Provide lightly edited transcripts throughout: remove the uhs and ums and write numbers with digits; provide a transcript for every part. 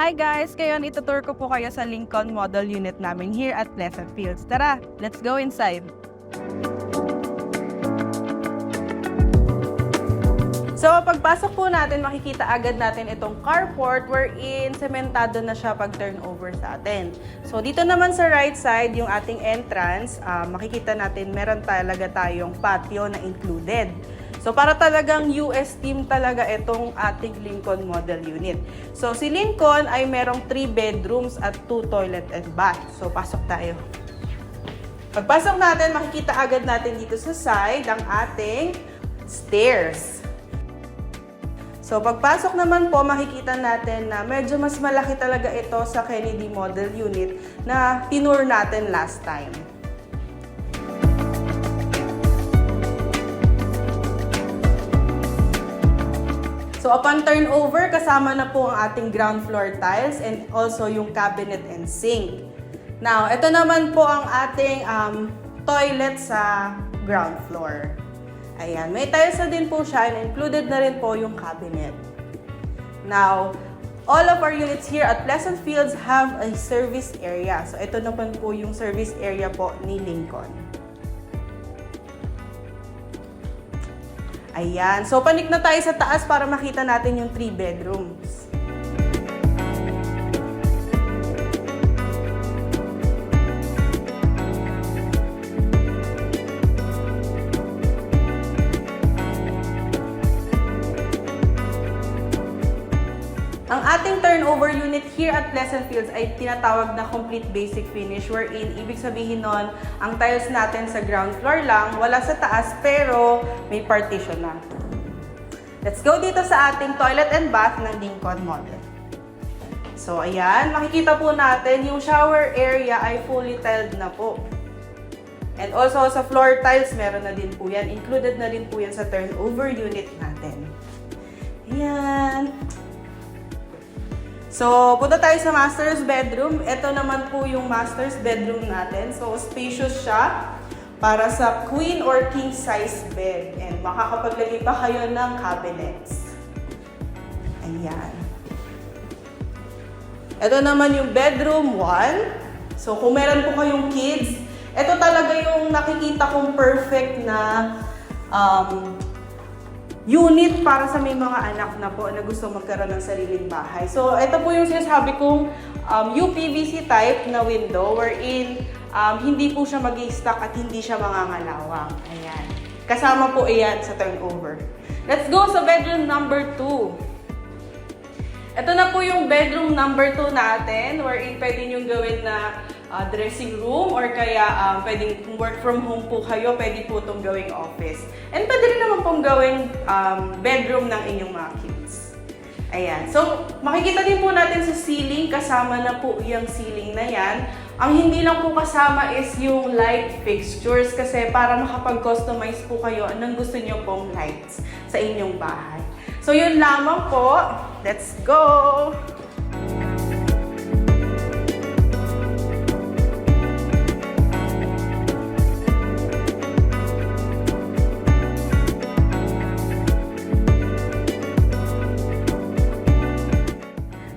Hi guys! Ngayon itutur ko po kayo sa Lincoln Model Unit namin here at Pleasant Fields. Tara, let's go inside! So, pagpasok po natin, makikita agad natin itong carport wherein sementado na siya pag turnover sa atin. So, dito naman sa right side, yung ating entrance, makikita natin meron talaga tayong patio na included. So, para talagang US team talaga itong ating Lincoln Model Unit. So, si Lincoln ay merong 3 bedrooms at 2 toilet and bath. So, pasok tayo. Pagpasok natin, makikita agad natin dito sa side ang ating stairs. So, pagpasok naman po, makikita natin na medyo mas malaki talaga ito sa Kennedy Model Unit na tinur natin last time. So, upon turnover, kasama na po ang ating ground floor tiles and also yung cabinet and sink. Now, ito naman po ang ating toilet sa ground floor. Ayan, may tiles na din po siya and included na rin po yung cabinet. Now, all of our units here at Pleasant Fields have a service area. So, ito naman po yung service area po ni Lincoln. Ayan. So, panik na tayo sa taas para makita natin yung 3 bedrooms. Ang ating turnover unit here at Pleasant Fields ay tinatawag na complete basic finish wherein ibig sabihin nun, ang tiles natin sa ground floor lang, wala sa taas pero may partition na. Let's go dito sa ating toilet and bath ng Lincoln Model. So ayan, makikita po natin yung shower area ay fully tiled na po. And also sa floor tiles, meron na din po yan. Included na din po yan sa turnover unit natin. Ayan. So, punta tayo sa master's bedroom. Ito naman po yung master's bedroom natin. So, spacious siya para sa queen or king size bed. And makakapaglagay pa kayo ng cabinets. Ayan. Ito naman yung bedroom 1. So, kung meron po kayong kids, ito talaga yung nakikita kong perfect na unit para sa may mga anak na po na gusto magkaroon ng sariling bahay. So, ito po yung sinasabi kong UPVC type na window wherein hindi po siya mag-i-stack at hindi siya mangangalawang. Ayan. Kasama po iyan sa turnover. Let's go sa bedroom number 2. Ito na po yung bedroom number 2 natin wherein pwede nyo gawin na dressing room or kaya pwedeng work from home po kayo, pwede po itong gawing office. And pwede rin naman pong gawing bedroom ng inyong mga kids. Ayan. So, makikita din po natin sa ceiling, kasama na po yung ceiling na yan. Ang hindi lang po kasama is yung light fixtures kasi para makapag-customize po kayo anong gusto nyo pong lights sa inyong bahay. So, yun lamang po. Let's go!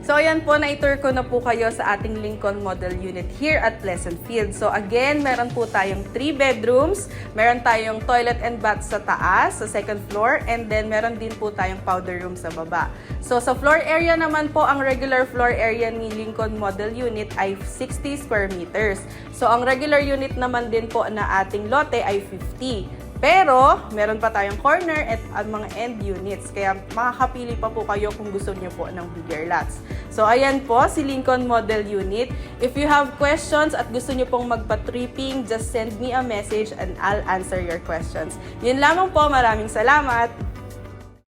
So, ayan po, na-tour ko na po kayo sa ating Lincoln Model Unit here at Pleasant Fields. So, again, meron po tayong 3 bedrooms, meron tayong toilet and bath sa taas, sa second floor, and then meron din po tayong powder room sa baba. So, sa floor area naman po, ang regular floor area ni Lincoln Model Unit ay 60 square meters. So, ang regular unit naman din po na ating lote ay 50. Pero, meron pa tayong corner at mga end units. Kaya makakapili pa po kayo kung gusto niyo po ng bigger lots. So, ayan po si Lincoln Model Unit. If you have questions at gusto niyo pong magpa-tripping, just send me a message and I'll answer your questions. Yun lamang po. Maraming salamat!